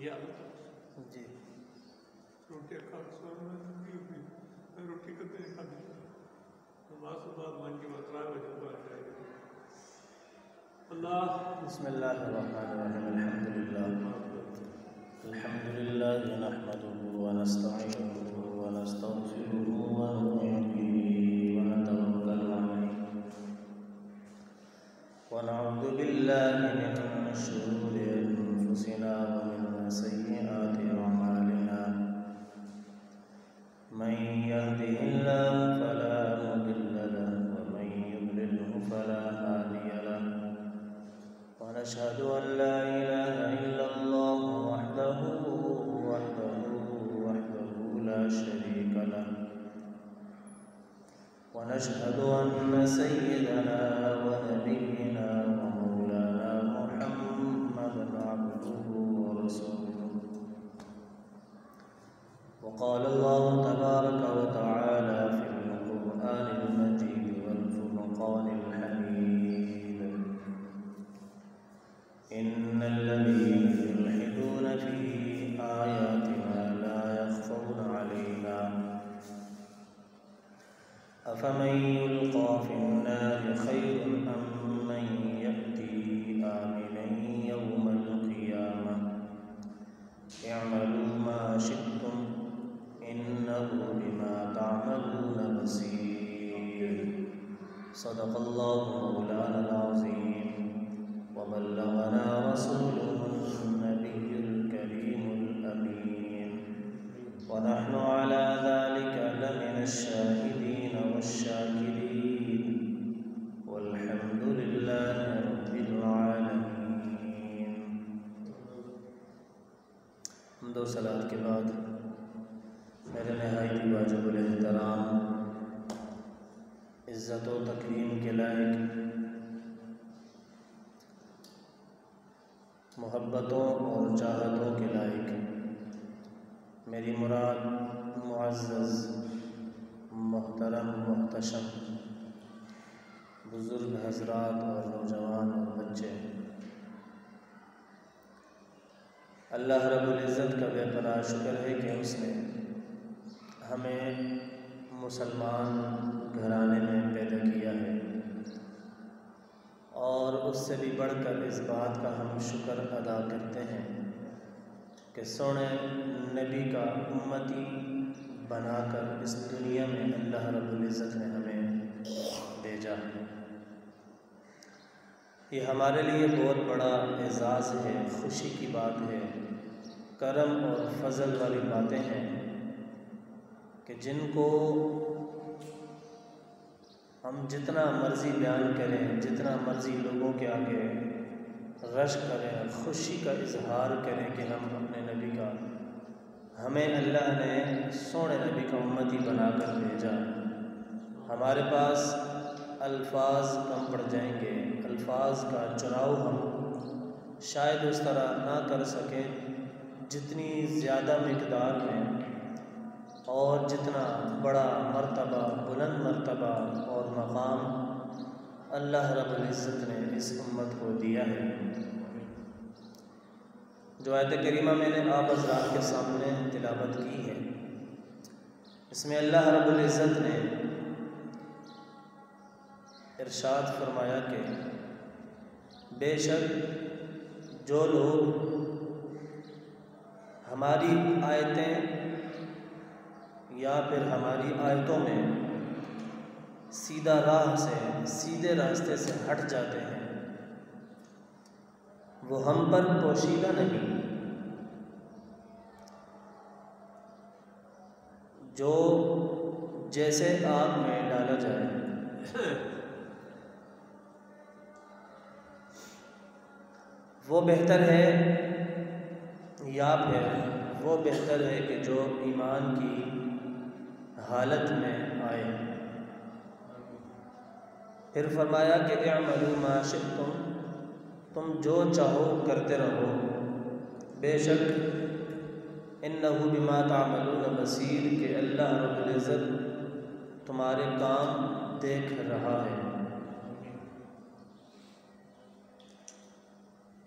یا جی روٹی روٹی کتنے کھاتی نماز کے بعد من کی بات 3 بجے تو آ جائے گی اللہ بسم اللہ الرحمن الرحیم الحمد للہ نحمده ونستعینه ونستغفره ونؤمن به ونتوکل علیہ ونعوذ باللہ من شرور انفسنا ومن سیئات اعمالنا من يهده الله فلا مضل له ومن يضلله فلا هادي له ونشهد أن لا إله إلا الله وحده لا شريك له ونشهد أن سيدنا ونبينا ومولانا محمدا عبده ورسوله وقال الله تبارك وتعالى في القرآن المجيد والفرقان الحميد إن الذين يلحدون في آياتنا لا يخفون علينا أفمن يلقى في النار خير أم من يأتي آمنا يوم القيامة اعملوا ما شئتم إنه بما تعملون بصير صدق الله مولانا العظيم وبلغنا رسوله النبي الكريم الأمين ونحن على ذلك لمن الشاهدين والشاكرين والحمد لله رب العالمين. حمد و صلاۃ کے بعد میرے نہایت واجب الاحترام عزت و تکریم کے لائق محبتوں اور چاہتوں کے لائق میری مراد معزز محترم محتشم بزرگ حضرات اور نوجوان اور بچے، اللہ رب العزت کا بے پناہ شکر ہے کہ اس نے ہمیں مسلمان گھرانے میں پیدا کیا ہے، اور اس سے بھی بڑھ کر اس بات کا ہم شکر ادا کرتے ہیں کہ سونے نبی کا امتی بنا کر اس دنیا میں اللہ رب العزت نے ہمیں بھیجا ہے. یہ ہمارے لیے بہت بڑا اعزاز ہے، خوشی کی بات ہے، کرم اور فضل والی باتیں ہیں کہ جن کو ہم جتنا مرضی بیان کریں، جتنا مرضی لوگوں کے آگے رش کریں، خوشی کا اظہار کریں کہ ہم اپنے نبی کا، ہمیں اللہ نے سونے نبی کا امتی بنا کر بھیجا. ہمارے پاس الفاظ کم پڑ جائیں گے، الفاظ کا چناؤ ہم شاید اس طرح نہ کر سکیں جتنی زیادہ مقدار میں اور جتنا بڑا مرتبہ، بلند مرتبہ اور مقام اللہ رب العزت نے اس امت کو دیا ہے. جو آیت کریمہ میں نے آپ حضرات کے سامنے تلاوت کی ہے، اس میں اللہ رب العزت نے ارشاد فرمایا کہ بے شک جو لوگ ہماری آیتیں یا پھر ہماری آیتوں میں سیدھے راستے سے ہٹ جاتے ہیں، وہ ہم پر پوشیدہ نہیں، جو جیسے آگ میں ڈالا جائے وہ بہتر ہے، یا پھر وہ بہتر ہے کہ جو ایمان کی حالت میں آئے. پھر فرمایا کہ اعملوا ما شئتم، تم جو چاہو کرتے رہو، بے شک انہ بما تعملون بصیر، کہ اللہ رب العزت تمہارے کام دیکھ رہا ہے.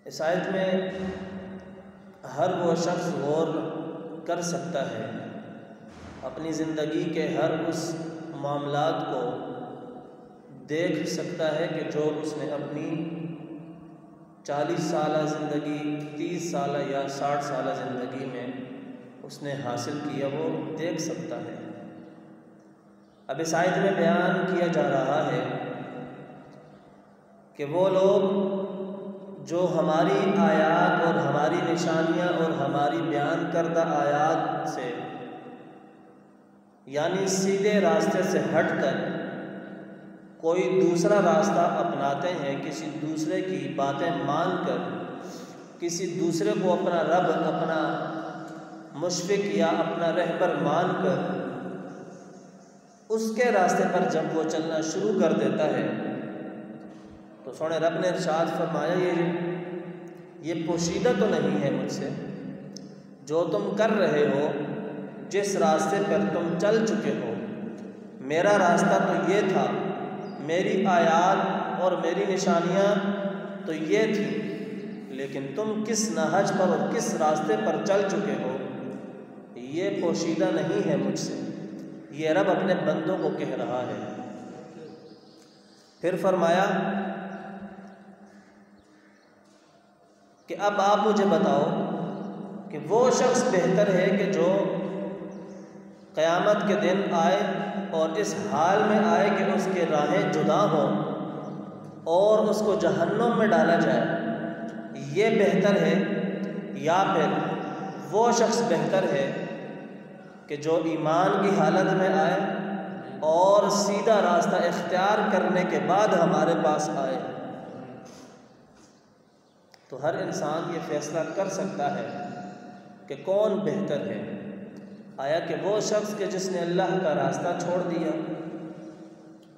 اس آیت میں ہر وہ شخص غور کر سکتا ہے، اپنی زندگی کے ہر اس معاملات کو دیکھ سکتا ہے کہ جو اس نے اپنی 40 سالہ زندگی، 30 سالہ یا 60 سالہ زندگی میں اس نے حاصل کیا، وہ دیکھ سکتا ہے۔ اب اس آیت میں بیان کیا جا رہا ہے کہ وہ لوگ جو ہماری آیات اور ہماری نشانیاں اور ہماری بیان کردہ آیات سے یعنی سیدھے راستے سے ہٹ کر کوئی دوسرا راستہ اپناتے ہیں، کسی دوسرے کی باتیں مان کر، کسی دوسرے کو اپنا رب، اپنا مشفق یا اپنا رہبر مان کر اس کے راستے پر جب وہ چلنا شروع کر دیتا ہے تو سونے رب نے ارشاد فرمایا یہ پوشیدہ تو نہیں ہے مجھ سے، جو تم کر رہے ہو، جس راستے پر تم چل چکے ہو، میرا راستہ تو یہ تھا، میری آیات اور میری نشانیاں تو یہ تھی، لیکن تم کس نہج پر اور کس راستے پر چل چکے ہو یہ پوشیدہ نہیں ہے مجھ سے۔ یہ رب اپنے بندوں کو کہہ رہا ہے۔ پھر فرمایا کہ اب آپ مجھے بتاؤ کہ وہ شخص بہتر ہے کہ جو قیامت کے دن آئے اور اس حال میں آئے کہ اس کے راہیں جدا ہوں اور اس کو جہنم میں ڈالا جائے، یہ بہتر ہے، یا پھر وہ شخص بہتر ہے کہ جو ایمان کی حالت میں آئے اور سیدھا راستہ اختیار کرنے کے بعد ہمارے پاس آئے۔ تو ہر انسان یہ فیصلہ کر سکتا ہے کہ کون بہتر ہے، آیا کہ وہ شخص کہ جس نے اللہ کا راستہ چھوڑ دیا،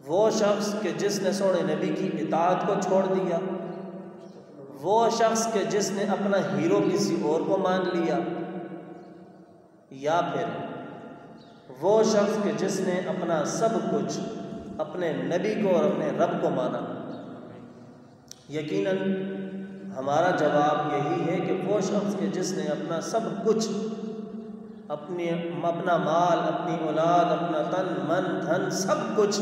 وہ شخص کہ جس نے سونے نبی کی اطاعت کو چھوڑ دیا، وہ شخص کہ جس نے اپنا ہیرو کسی اور کو مان لیا، یا پھر وہ شخص کہ جس نے اپنا سب کچھ اپنے نبی کو اور اپنے رب کو مانا۔ یقیناً ہمارا جواب یہی ہے کہ وہ شخص کہ جس نے اپنا سب کچھ، اپنا مال، اپنی اولاد، اپنا تن من دھن سب کچھ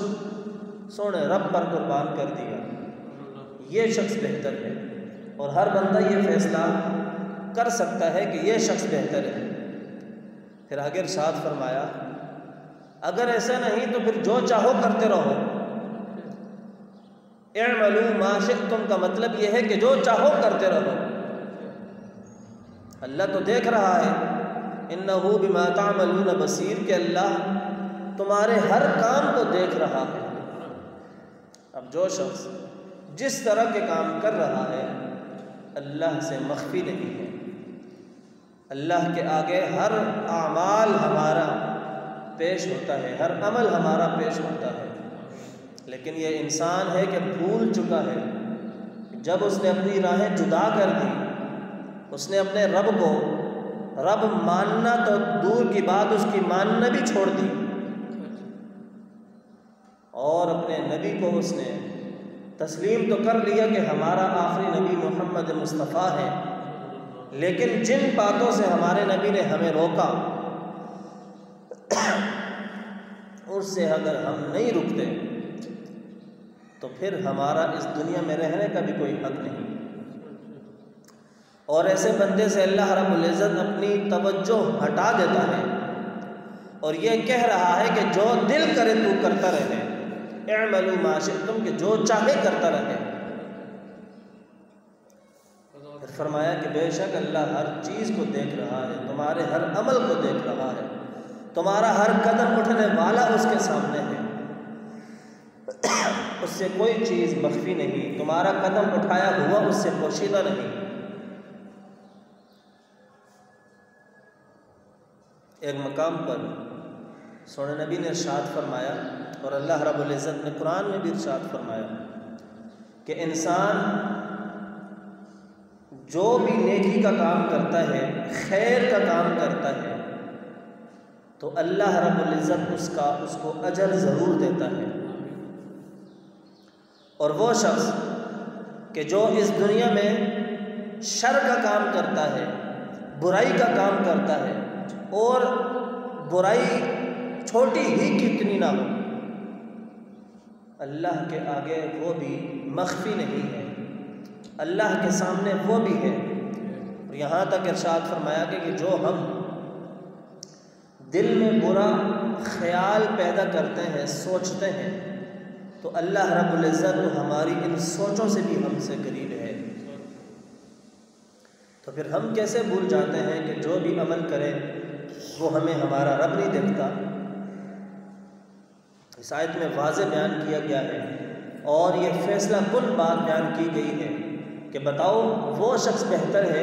سونے رب پر قربان کر دیا، یہ شخص بہتر ہے۔ اور ہر بندہ یہ فیصلہ کر سکتا ہے کہ یہ شخص بہتر ہے۔ پھر آگے ارشاد فرمایا اگر ایسا نہیں تو پھر جو چاہو کرتے رہو، اعملوا ما شئتم کا مطلب یہ ہے کہ جو چاہو کرتے رہو، اللہ تو دیکھ رہا ہے، انہ بما تعملون بصیر، کہ اللہ تمہارے ہر کام کو دیکھ رہا ہے۔ اب جو شخص جس طرح کے کام کر رہا ہے اللہ سے مخفی نہیں ہے، اللہ کے آگے ہر اعمال ہمارا پیش ہوتا ہے، ہر عمل ہمارا پیش ہوتا ہے، لیکن یہ انسان ہے کہ بھول چکا ہے۔ جب اس نے اپنی راہیں جدا کر دی، اس نے اپنے رب کو رب ماننا تو دور کی بات، اس کی ماننا بھی چھوڑ دی، اور اپنے نبی کو اس نے تسلیم تو کر لیا کہ ہمارا آخری نبی محمد مصطفیٰ ہے، لیکن جن باتوں سے ہمارے نبی نے ہمیں روکا اس سے اگر ہم نہیں رکتے تو پھر ہمارا اس دنیا میں رہنے کا بھی کوئی حق نہیں۔ اور ایسے بندے سے اللہ رب العزت اپنی توجہ ہٹا دیتا ہے اور یہ کہہ رہا ہے کہ جو دل کرے تو کرتا رہے، اعملوا ما شئتم، کہ جو چاہے کرتا رہے۔ پھر فرمایا کہ بے شک اللہ ہر چیز کو دیکھ رہا ہے، تمہارے ہر عمل کو دیکھ رہا ہے، تمہارا ہر قدم اٹھنے والا اس کے سامنے ہے، اس سے کوئی چیز مخفی نہیں، تمہارا قدم اٹھایا ہوا اس سے پوشیدہ نہیں۔ ایک مقام پر سونے نبی نے ارشاد فرمایا، اور اللہ رب العزت نے قرآن میں بھی ارشاد فرمایا کہ انسان جو بھی نیکی کا کام کرتا ہے، خیر کا کام کرتا ہے، تو اللہ رب العزت اس کو اجر ضرور دیتا ہے۔ اور وہ شخص کہ جو اس دنیا میں شر کا کام کرتا ہے، برائی کا کام کرتا ہے اور برائی چھوٹی ہی کتنی نہ ہو، اللہ کے آگے وہ بھی مخفی نہیں ہے، اللہ کے سامنے وہ بھی ہے۔ اور یہاں تک ارشاد فرمایا کہ جو ہم دل میں برا خیال پیدا کرتے ہیں، سوچتے ہیں، تو اللہ رب العزت تو ہماری ان سوچوں سے بھی ہم سے قریب ہے۔ تو پھر ہم کیسے بھول جاتے ہیں کہ جو بھی عمل کرے وہ ہمیں ہمارا رب نہیں دیکھتا؟ اس آیت میں واضح بیان کیا گیا ہے اور یہ فیصلہ کن بات بیان کی گئی ہے کہ بتاؤ وہ شخص بہتر ہے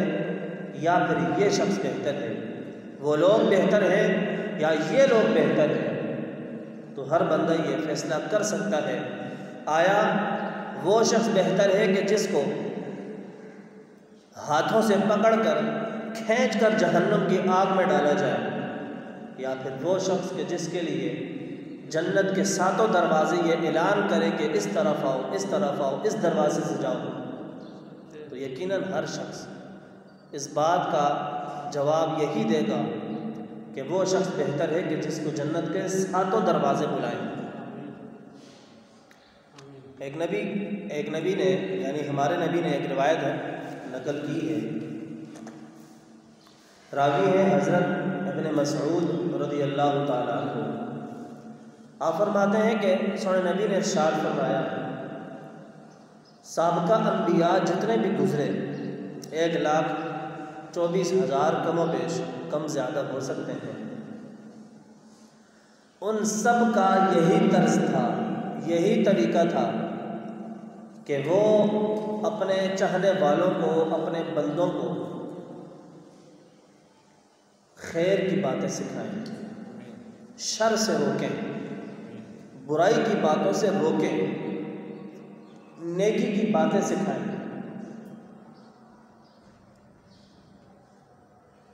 یا پھر یہ شخص بہتر ہے، وہ لوگ بہتر ہے یا یہ لوگ بہتر ہے؟ تو ہر بندہ یہ فیصلہ کر سکتا ہے، آیا وہ شخص بہتر ہے کہ جس کو ہاتھوں سے پکڑ کر کھینچ کر جہنم کی آگ میں ڈالا جائے، یا پھر وہ شخص کہ جس کے لیے جنت کے ساتوں دروازے یہ اعلان کرے کہ اس طرف آؤ، اس طرف آؤ، اس دروازے سے جاؤ؟ تو یقیناً ہر شخص اس بات کا جواب یہی دے گا کہ وہ شخص بہتر ہے کہ جس کو جنت کے ساتوں دروازے بلائیں۔ ایک نبی نے یعنی ہمارے نبی نے ایک روایت نقل کی ہے، راوی ہے حضرت ابن مسعود رضی اللہ تعالیٰ عنہ۔ آپ فرماتے ہیں کہ سونے نبی نے ارشاد فرمایا، سابقہ انبیاء جتنے بھی گزرے 1,24,000 کم و بیش، کم زیادہ ہو سکتے ہیں، ان سب کا یہی طرز تھا، یہی طریقہ تھا کہ وہ اپنے چاہنے والوں کو، اپنے بندوں کو خیر کی باتیں سکھائیں، شر سے روکیں، برائی کی باتوں سے روکیں، نیکی کی باتیں سکھائیں،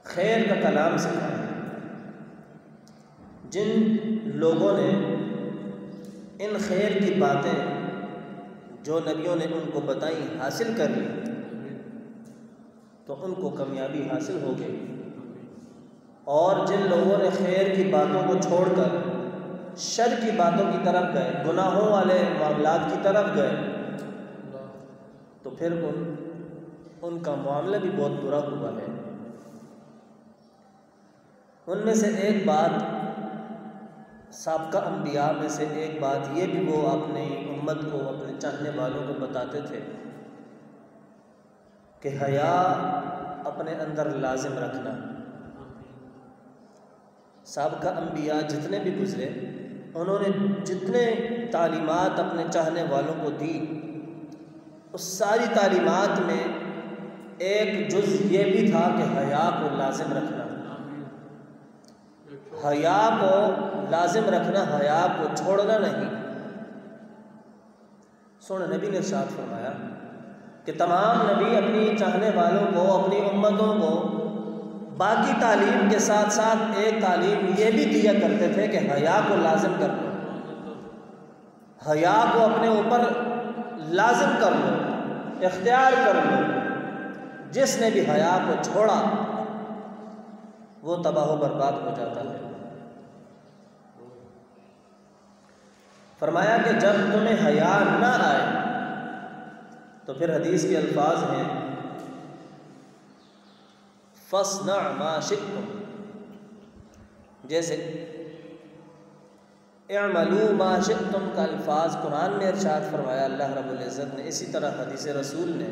خیر کا کلام سکھائیں۔ جن لوگوں نے ان خیر کی باتیں جو نبیوں نے ان کو بتائیں حاصل کر لی تو ان کو کامیابی حاصل ہو گئی، اور جن لوگوں نے خیر کی باتوں کو چھوڑ کر شر کی باتوں کی طرف گئے، گناہوں والے معاملات کی طرف گئے، تو پھر ان کا معاملہ بھی بہت برا ہوا ہے۔ ان میں سے ایک بات، سابقہ انبیاء میں سے ایک بات یہ بھی وہ اپنی امت کو، اپنے چاہنے والوں کو بتاتے تھے کہ حیا اپنے اندر لازم رکھنا۔ سابقہ انبیاء جتنے بھی گزرے، انہوں نے جتنے تعلیمات اپنے چاہنے والوں کو دی، اس ساری تعلیمات میں ایک جز یہ بھی تھا کہ حیا کو لازم رکھنا، حیا کو لازم رکھنا، حیا کو چھوڑنا نہیں۔ سونے نبی نے ارشاد فرمایا کہ تمام نبی اپنی چاہنے والوں کو، اپنی امتوں کو باقی تعلیم کے ساتھ ساتھ ایک تعلیم یہ بھی دیا کرتے تھے کہ حیا کو لازم کر لو، حیا کو اپنے اوپر لازم کر لو، اختیار کر لو۔ جس نے بھی حیا کو چھوڑا وہ تباہ و برباد ہو جاتا ہے۔ فرمایا کہ جب تمہیں حیا نہ آئے تو پھر حدیث کے الفاظ ہیں فَاصْنَعْ مَا شِئْتُمْ، جیسے اعملوا ما شئتم کا الفاظ قرآن نے ارشاد فرمایا، اللہ رب العزت نے اسی طرح حدیث رسول نے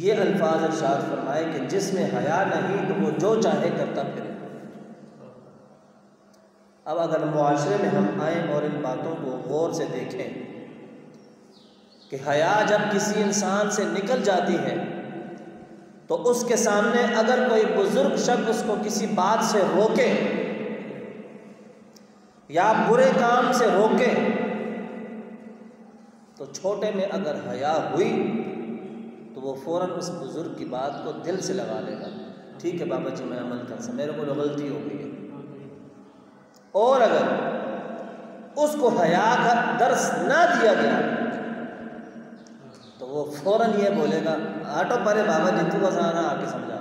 یہ الفاظ ارشاد فرمائے کہ جس میں حیا نہیں تو وہ جو چاہے کرتا پھرے۔ اب اگر معاشرے میں ہم آئیں اور ان باتوں کو غور سے دیکھیں کہ حیا جب کسی انسان سے نکل جاتی ہے تو اس کے سامنے اگر کوئی بزرگ شخص اس کو کسی بات سے روکے یا برے کام سے روکے تو چھوٹے میں اگر حیا ہوئی تو وہ فوراً اس بزرگ کی بات کو دل سے لگا لے گا، ٹھیک ہے بابا جی میں عمل کر سکتا، میرے کو غلطی ہو گئی ہے۔ اور اگر اس کو حیا کا درس نہ دیا گیا تو وہ فوراً یہ بولے گا آٹو پرے بابا جی تو بس آنا آ کے سمجھا،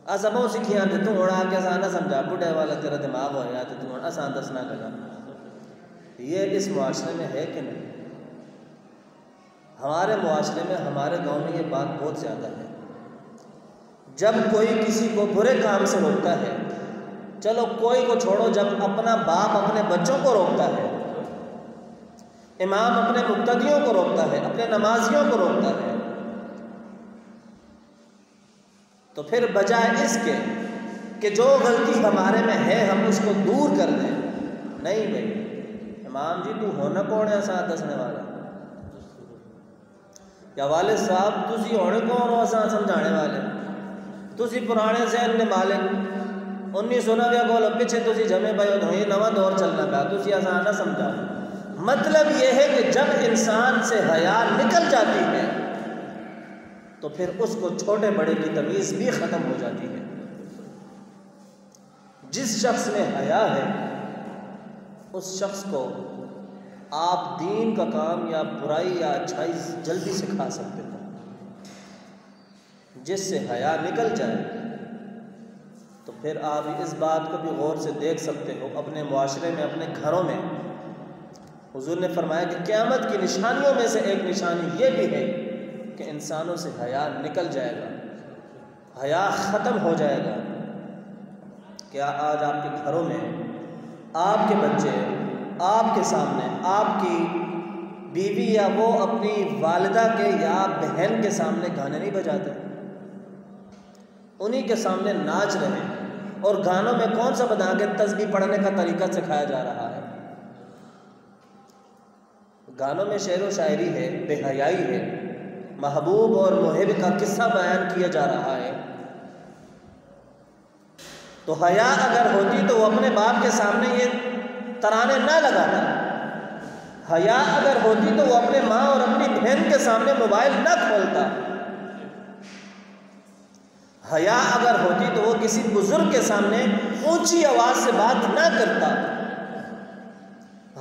اسبوں سکھیاں تے تو اڑا کے آسان نہ سمجھا بڈھے والا تیرا دماغ ہو یا تو آسان دسنا لگا. یہ اس معاشرے میں ہے کہ نہیں؟ ہمارے معاشرے میں ہمارے گاؤں میں یہ بات بہت زیادہ ہے. جب کوئی کسی کو برے کام سے روکتا ہے، چلو کوئی کو چھوڑو، جب اپنا باپ اپنے بچوں کو روکتا ہے، امام اپنے مقتدیوں کو روکتا ہے، اپنے نمازیوں کو روکتا ہے، تو پھر بجائے اس کے کہ جو غلطی ہمارے میں ہے ہم اس کو دور کر دیں، نہیں بھائی امام جی تو ہونا کون ہے ساتھ دسنے والا، یا والد صاحب تسی ہونے کون ہو ساتھ سمجھانے والے، تسی پرانے ذہن نے مالک 1990 کو پیچھے تسی جمے پائے ہو، یہ نواں دور چلنا پیا، تسی آسان نہ سمجھا. مطلب یہ ہے کہ جب انسان سے حیا نکل جاتی ہے تو پھر اس کو چھوٹے بڑے کی تمیز بھی ختم ہو جاتی ہے. جس شخص میں حیا ہے اس شخص کو آپ دین کا کام یا برائی یا اچھائی جلدی سکھا سکتے ہو. جس سے حیا نکل جائے تو پھر آپ اس بات کو بھی غور سے دیکھ سکتے ہو اپنے معاشرے میں، اپنے گھروں میں. حضور نے فرمایا کہ قیامت کی نشانیوں میں سے ایک نشانی یہ بھی ہے کہ انسانوں سے حیا نکل جائے گا، حیا ختم ہو جائے گا. کیا آج آپ کے گھروں میں آپ کے بچے آپ کے سامنے، آپ کی بیوی یا وہ اپنی والدہ کے یا بہن کے سامنے گانے نہیں بجاتے؟ انہی کے سامنے ناچ رہے ہیں، اور گانوں میں کون سا بنا کے تسبیح پڑھنے کا طریقہ سکھایا جا رہا ہے؟ گانوں میں شعر و شاعری ہے، بے حیائی ہے، محبوب اور محب کا قصہ بیان کیا جا رہا ہے. تو حیا اگر ہوتی تو وہ اپنے باپ کے سامنے یہ ترانے نہ لگاتا. حیا اگر ہوتی تو وہ اپنے ماں اور اپنی بہن کے سامنے موبائل نہ کھولتا. حیا اگر ہوتی تو وہ کسی بزرگ کے سامنے اونچی آواز سے بات نہ کرتا.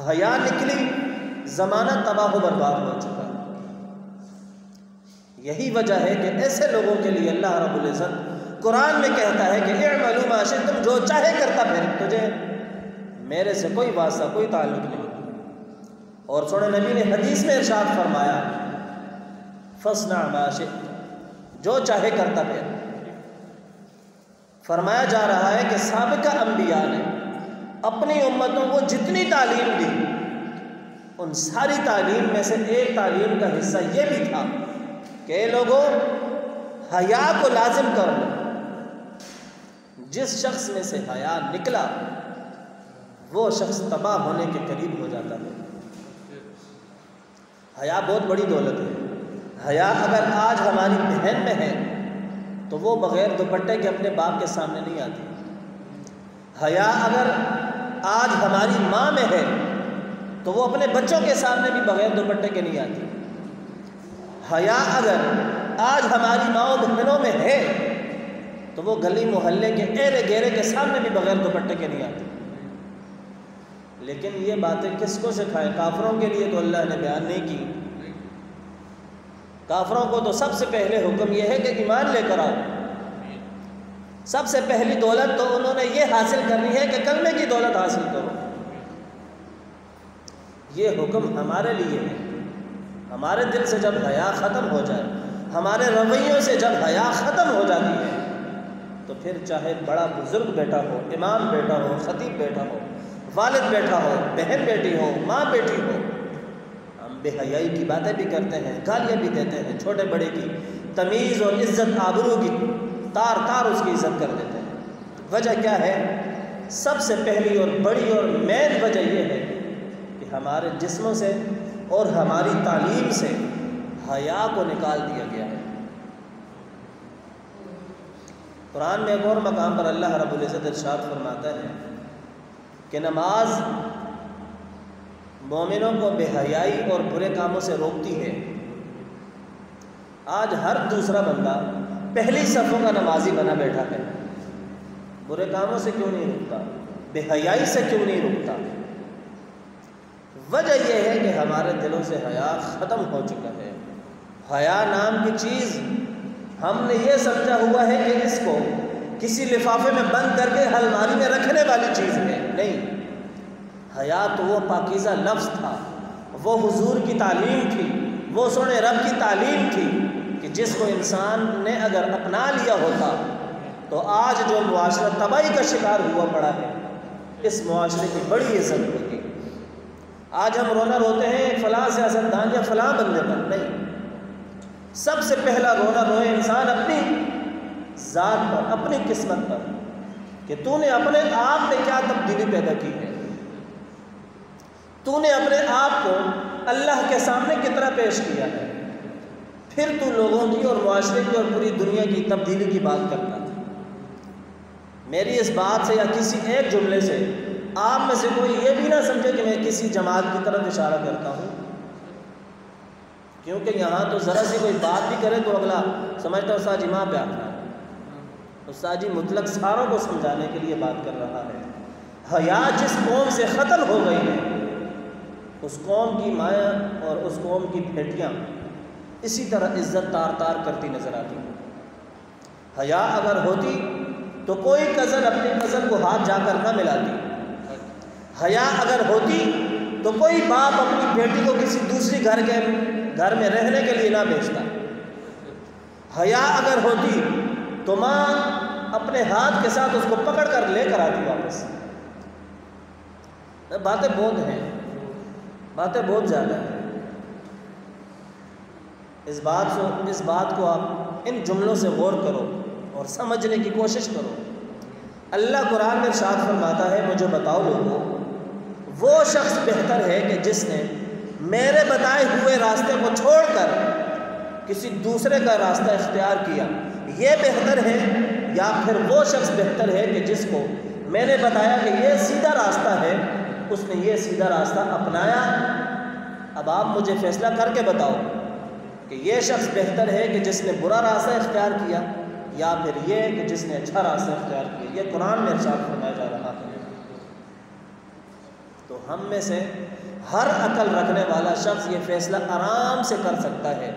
حیا نکلی، زمانہ تباہ و برباد ہو چکا. یہی وجہ ہے کہ ایسے لوگوں کے لیے اللہ رب العزت قرآن میں کہتا ہے کہ اعملوا ما شئتم، جو چاہے کرتا پھر، تجھے میرے سے کوئی واسطہ کوئی تعلق نہیں. اور سونے نبی نے حدیث میں ارشاد فرمایا فاصنع ما شئت، جو چاہے کرتا پھر. فرمایا جا رہا ہے کہ سابقہ انبیاء نے اپنی امتوں کو جتنی تعلیم دی، ان ساری تعلیم میں سے ایک تعلیم کا حصہ یہ بھی تھا کہ اے لوگوں حیا کو لازم کر لو. جس شخص میں سے حیا نکلا وہ شخص تباہ ہونے کے قریب ہو جاتا ہے. حیا بہت بڑی دولت ہے. حیا اگر آج ہماری بہن میں ہے تو وہ بغیر دوپٹے کے اپنے باپ کے سامنے نہیں آتی. حیا اگر آج ہماری ماں میں ہے تو وہ اپنے بچوں کے سامنے بھی بغیر دوپٹے کے نہیں آتی. حیا اگر آج ہماری ماں بہنوں میں ہے تو وہ گلی محلے کے ایرے گیرے کے سامنے بھی بغیر دوپٹے کے نہیں آتی. لیکن یہ باتیں کس کو سکھائیں؟ کافروں کے لیے تو اللہ نے بیان نہیں کی. کافروں کو تو سب سے پہلے حکم یہ ہے کہ ایمان لے کر آؤ. سب سے پہلی دولت تو انہوں نے یہ حاصل کرنی ہے کہ کلمے کی دولت حاصل کرو. یہ حکم ہمارے لیے ہے. ہمارے دل سے جب حیا ختم ہو جائے، ہمارے رویوں سے جب حیا ختم ہو جاتی ہے تو پھر چاہے بڑا بزرگ بیٹا ہو، امام بیٹا ہو، خطیب بیٹا ہو، والد بیٹا ہو، بہن بیٹی ہو، ماں بیٹی ہو، ہم بے حیائی کی باتیں بھی کرتے ہیں، گالیاں بھی دیتے ہیں. چھوٹے بڑے کی تمیز اور عزت آبرو کی تار تار اس کی عزت کر دیتے ہیں. وجہ کیا ہے؟ سب سے پہلی اور بڑی اور مین وجہ یہ ہے کہ ہمارے جسموں سے اور ہماری تعلیم سے حیا کو نکال دیا گیا ہے. قرآن میں ایک اور مقام پر اللہ رب العزت ارشاد فرماتا ہے کہ نماز مومنوں کو بے حیائی اور برے کاموں سے روکتی ہے. آج ہر دوسرا بندہ پہلی صفوں کا نمازی بنا بیٹھا ہے. برے کاموں سے کیوں نہیں رکتا؟ بے حیائی سے کیوں نہیں رکتا؟ وجہ یہ ہے کہ ہمارے دلوں سے حیا ختم ہو چکا ہے. حیا نام کی چیز ہم نے یہ سمجھا ہوا ہے کہ اس کو کسی لفافے میں بند کر کے الماری میں رکھنے والی چیز ہے، نہیں۔ حیا تو وہ پاکیزہ لفظ تھا، وہ حضور کی تعلیم تھی، وہ سونے رب کی تعلیم تھی کہ جس کو انسان نے اگر اپنا لیا ہوتا تو آج جو معاشرہ تباہی کا شکار ہوا پڑا ہے، اس معاشرے کی بڑی عزت ہوتی۔ آج ہم رونا روتے ہیں فلاں سیاستدان یا فلاں بندے پر، نہیں۔ سب سے پہلا رونا روئے انسان اپنی ذات پر، اپنی قسمت پر، کہ تو نے اپنے آپ میں کیا تبدیلی پیدا کی ہے، تو نے اپنے آپ کو اللہ کے سامنے کتنا پیش کیا ہے، پھر تو لوگوں کی اور معاشرے کی اور پوری دنیا کی تبدیلی کی بات کرتا ہے۔ میری اس بات سے یا کسی ایک جملے سے آپ میں سے کوئی یہ بھی نہ سمجھے کہ میں کسی جماعت کی طرف اشارہ کرتا ہوں، کیونکہ یہاں تو ذرا سی کوئی بات بھی کرے تو اگلا سمجھتا ہے استاد جی ماں پہ آتا ہے، استاد جی مطلق ساروں کو سمجھانے کے لیے بات کر رہا ہے۔ حیا جس قوم سے ختم ہو گئی ہے، اس قوم کی مائیں اور اس قوم کی بیٹیاں اسی طرح عزت تار تار کرتی نظر آتی۔ حیا اگر ہوتی تو کوئی کزن اپنی کزن کو ہاتھ جا کر نہ ملاتی، حیا اگر ہوتی تو کوئی باپ اپنی بیٹی کو کسی دوسری گھر میں رہنے کے لیے نہ بھیجتا، حیا اگر ہوتی تو ماں اپنے ہاتھ کے ساتھ اس کو پکڑ کر لے کر آتی واپس۔ باتیں بہت ہیں، باتیں بہت زیادہ ہیں۔ اس بات کو آپ ان جملوں سے غور کرو اور سمجھنے کی کوشش کرو۔ اللہ قرآن میں ارشاد فرماتا ہے، مجھے بتاؤ لوگوں، وہ شخص بہتر ہے کہ جس نے میرے بتائے ہوئے راستے کو چھوڑ کر کسی دوسرے کا راستہ اختیار کیا، یہ بہتر ہے، یا پھر وہ شخص بہتر ہے کہ جس کو میں نے بتایا کہ یہ سیدھا راستہ ہے، اس نے یہ سیدھا راستہ اپنایا۔ اب آپ مجھے فیصلہ کر کے بتاؤ کہ یہ شخص بہتر ہے کہ جس نے برا راستہ اختیار کیا، یا پھر یہ کہ جس نے اچھا راستہ اختیار کیا۔ یہ قرآن میں ارشاد فرمایا جا رہا ہے۔ تو ہم میں سے ہر عقل رکھنے والا شخص یہ فیصلہ آرام سے کر سکتا ہے،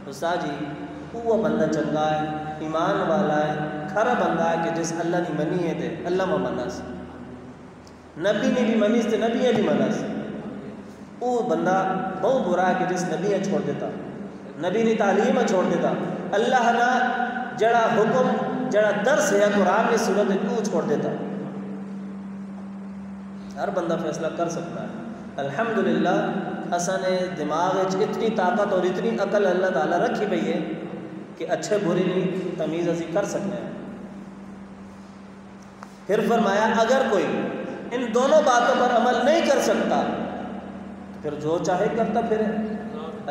استاد جی وہ بندہ چنگا ہے، ایمان والا ہے، کھرا بندہ ہے کہ جس اللہ نے منی ہے تے اللہ میں منس، نبی نے بھی منیس تے نبی نے بھی منس، وہ بندہ بہت برا ہے کہ جس نبی نے چھوڑ دیتا، نبی نے تعلیم چھوڑ دیتا، اللہ نہ جڑا حکم جڑا درس ہے قرآن کی صورت وہ چھوڑ دیتا۔ ہر بندہ فیصلہ کر سکتا ہے۔ الحمدللہ اساں نے دماغ اتنی طاقت اور اتنی عقل اللہ تعالیٰ رکھی پئی ہے کہ اچھے برے نہیں تمیز اسی کر سکتے ہیں۔ پھر فرمایا اگر کوئی ان دونوں باتوں پر عمل نہیں کر سکتا تو پھر جو چاہے کرتا پھر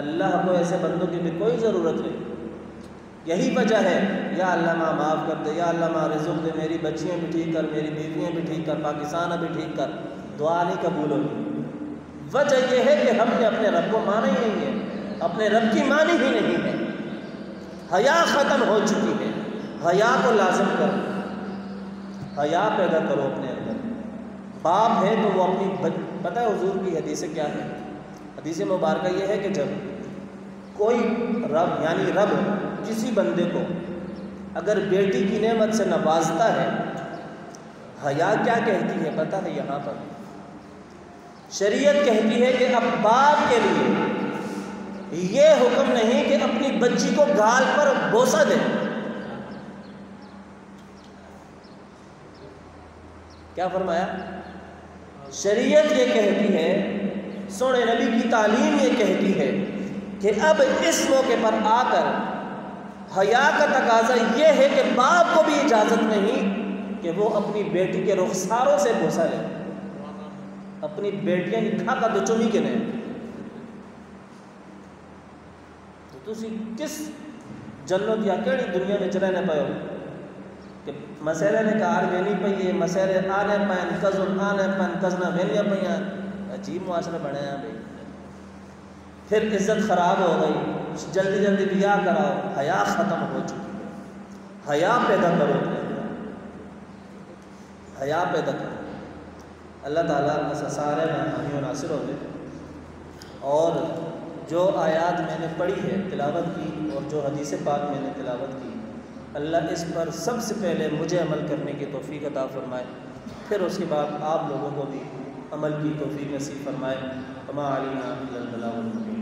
اللہ کو ایسے بندوں کی بھی کوئی ضرورت نہیں۔ یہی وجہ ہے یا اللہ ماں معاف کر دے، یا اللہ ماں رزق دے، میری بچیاں بھی ٹھیک کر، میری بیویاں بھی ٹھیک کر، پاکستان بھی ٹھیک کر، دعا نہیں قبول ہوگی۔ وجہ یہ ہے کہ ہم نے اپنے رب کو مانا ہی نہیں ہے، اپنے رب کی مانی ہی نہیں ہے۔ حیا ختم ہو چکی ہے، حیا کو لازم کرو، حیا پیدا کرو اپنے اندر۔ باپ ہے تو وہ اپنی پتہ ہے حضور کی حدیث کیا ہے؟ حدیث مبارکہ یہ ہے کہ جب کوئی رب یعنی رب کسی بندے کو اگر بیٹی کی نعمت سے نوازتا ہے، حیا کیا کہتی ہے پتہ ہے؟ یہاں پر شریعت کہتی ہے کہ اب باپ کے لیے یہ حکم نہیں کہ اپنی بچی کو گال پر بوسہ دے۔ کیا فرمایا؟ شریعت یہ کہتی ہے، سونے نبی کی تعلیم یہ کہتی ہے کہ اب اس موقع پر آ کر حیا کا تقاضا یہ ہے کہ باپ کو بھی اجازت نہیں کہ وہ اپنی بیٹی کے رخساروں سے بوسہ لے، اپنی بیٹیاں کھا کا تو چومی کے نہیں۔ تو تسی کس جنت یا کیڑی دنیا میں رہنے پے ہو کہ مسئلے نے کار وینی پئی ہے، مسئلے آنے پین کزن آنے پین کزنا وینیا پئیاں، عجیب معاشرہ بنایا بھائی۔ پھر عزت خراب ہو گئی، جلدی جلدی بیاہ کراؤ، حیا ختم ہو چکی ہے۔ حیا پیدا کرو، حیا پیدا کرو۔ اللہ تعالیٰ سارے حامی و ناصر ہو گئے۔ اور جو آیات میں نے پڑھی ہے تلاوت کی، اور جو حدیث پاک میں نے تلاوت کی، اللہ اس پر سب سے پہلے مجھے عمل کرنے کی توفیق عطا فرمائے، پھر اس کے بعد آپ لوگوں کو بھی عمل کی توفیق نصیب فرمائے۔ وما علینا الا البلاغ المبین۔